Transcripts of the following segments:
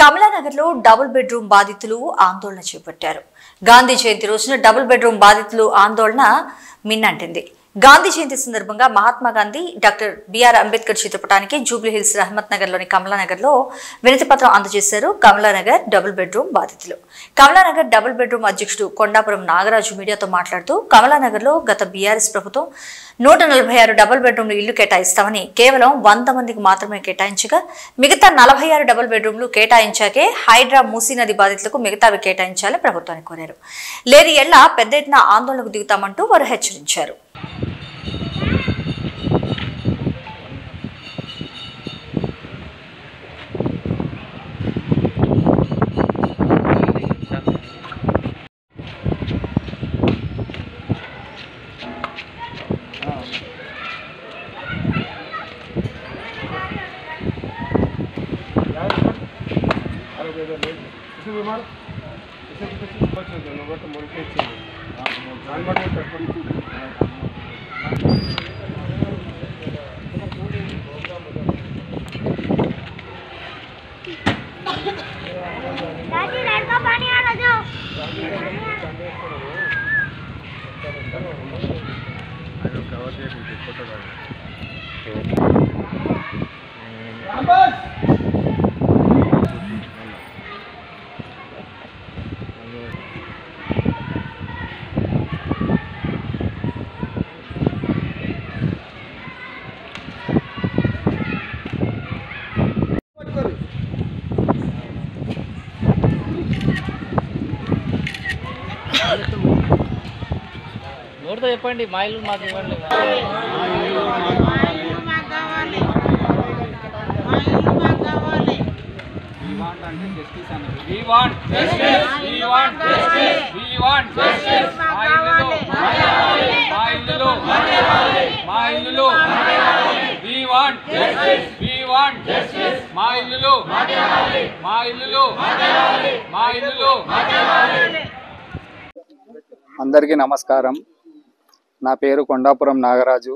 కమలానగర్లో double bedroom బాధితులు ఆందోళన చేపట్టారు. గాంధీ జయంతి రోజున డబుల్ బెడ్రూమ్ బాధితులు ఆందోళన మిన్నంటింది. గాంధీ జయంతి సందర్భంగా మహాత్మా గాంధీ, డాక్టర్ బిఆర్ అంబేద్కర్ చిత్రపటానికి జూబ్లీహిల్స్ రహమత్ నగర్లోని కమలానగర్లో వినతి పత్రం అందజేశారు కమలానగర్ డబుల్ బెడ్రూమ్ బాధితులు. కమలానగర్ డబుల్ బెడ్రూమ్ అధ్యక్షుడు కొండాపురం నాగరాజు మీడియాతో మాట్లాడుతూ కమలానగర్లో గత బీఆర్ఎస్ ప్రభుత్వం 146 డబుల్ బెడ్రూమ్లు ఇళ్లు కేటాయిస్తామని కేవలం 100 మందికి మాత్రమే కేటాయించగా మిగతా 46 డబుల్ బెడ్రూమ్లు కేటాయించాకే హైడ్రా మూసీ నది బాధితులకు మిగతావి కేటాయించాలని ప్రభుత్వాన్ని కోరారు. లేని ఏళ్ల పెద్ద ఎత్తున ఆందోళనకు దిగుతామంటూ వారు హెచ్చరించారు. నోటితో చెప్పండి, మా ఇల్లు మాకు ఇవ్వండి. అందరికీ నమస్కారం. నా పేరు కొండాపురం నాగరాజు,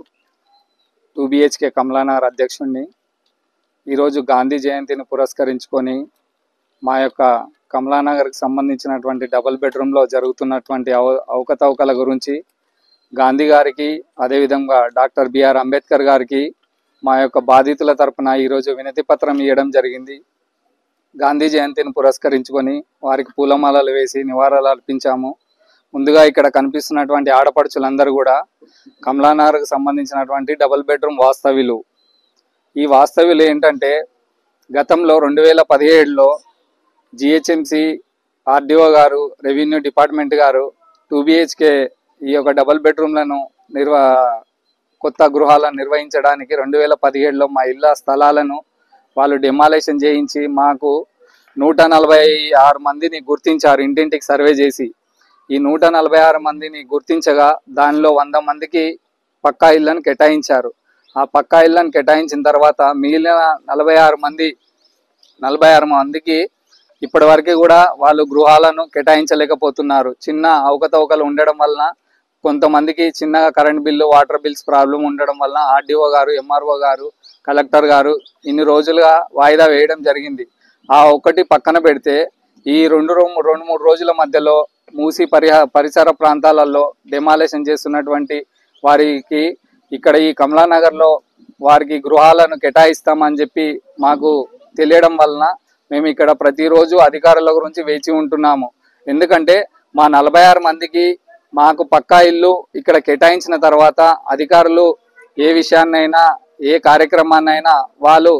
2 BHK కమలానగర్ అధ్యక్షుడిని. ఈరోజు గాంధీ జయంతిని పురస్కరించుకొని మా యొక్క కమలానగర్కి సంబంధించినటువంటి డబుల్ బెడ్రూమ్లో జరుగుతున్నటువంటి అవకతవకల గురించి గాంధీ గారికి, అదేవిధంగా డాక్టర్ బిఆర్ అంబేద్కర్ గారికి మా యొక్క బాధితుల తరపున ఈరోజు వినతి పత్రం ఇవ్వడం జరిగింది. గాంధీ జయంతిని పురస్కరించుకొని వారికి పూలమాలలు వేసి నివాళులు అర్పించాము. ముందుగా ఇక్కడ కనిపిస్తున్నటువంటి ఆడపడుచులందరూ కూడా కమలానగర్కు సంబంధించినటువంటి డబుల్ బెడ్రూమ్ వాస్తవ్యులు. ఈ వాస్తవ్యులు ఏంటంటే గతంలో 2017లో GHMC RDO గారు, రెవెన్యూ డిపార్ట్మెంట్ గారు 2 BHK ఈ యొక్క డబుల్ బెడ్రూమ్లను కొత్త గృహాలను నిర్వహించడానికి 2017లో మా ఇళ్ళ స్థలాలను వాళ్ళు డెమాలేషన్ చేయించి మాకు 146 మందిని గుర్తించారు. ఇంటింటికి సర్వే చేసి ఈ 146 మందిని గుర్తించగా దానిలో 100 మందికి పక్కా ఇళ్లను కేటాయించారు. ఆ పక్కా ఇళ్లను కేటాయించిన తర్వాత మిగిలిన 46 మందికి ఇప్పటి వరకు కూడా వాళ్ళు గృహాలను కేటాయించలేకపోతున్నారు. చిన్న అవకతవకలు ఉండడం వలన, కొంతమందికి చిన్నగా current bill, water bills problem ఉండడం వలన RDO గారు, MRO గారు, కలెక్టర్ గారు ఇన్ని రోజులుగా వాయిదా వేయడం జరిగింది. ఆ ఒకటి పక్కన పెడితే ఈ 2-3 రోజుల మధ్యలో మూసీ పరిసర ప్రాంతాలలో డెమాలేషన్ చేస్తున్నటువంటి వారికి ఇక్కడ ఈ కమలానగర్లో వారికి గృహాలను కేటాయిస్తామని చెప్పి మాకు తెలియడం వలన మేము ఇక్కడ ప్రతిరోజు అధికారుల గురించి వేచి ఉంటున్నాము. ఎందుకంటే మా 46 మందికి మాకు పక్కా ఇల్లు ఇక్కడ కేటాయించిన తర్వాత అధికారులు ఏ విషయాన్నైనా, ఏ కార్యక్రమాన్నైనా వాళ్ళు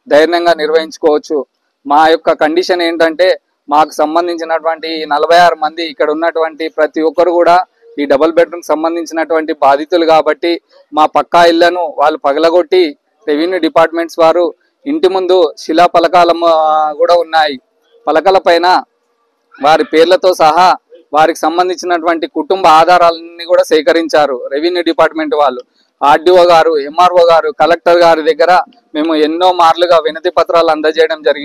ధైర్యంగా నిర్వహించుకోవచ్చు. మా యొక్క కండిషన్ ఏంటంటే మాకు సంబంధించినటువంటి 46 మంది ఇక్కడ ఉన్నటువంటి ప్రతి ఒక్కరు కూడా ఈ డబుల్ బెడ్రూమ్ సంబంధించినటువంటి బాధితులు కాబట్టి మా పక్కా ఇళ్లను వాళ్ళు పగలగొట్టి రెవెన్యూ డిపార్ట్మెంట్స్ వారు ఇంటి ముందు శిలా పలకాలు కూడా ఉన్నాయి. పలకల పైన వారి పేర్లతో సహా వారికి సంబంధించినటువంటి కుటుంబ ఆధారాలన్నీ కూడా సేకరించారు రెవెన్యూ డిపార్ట్మెంట్ వాళ్ళు. RDO గారు, MRO గారు, కలెక్టర్ గారి దగ్గర మేము ఎన్నో మార్లుగా వినతి పత్రాలు అందజేయడం జరిగింది.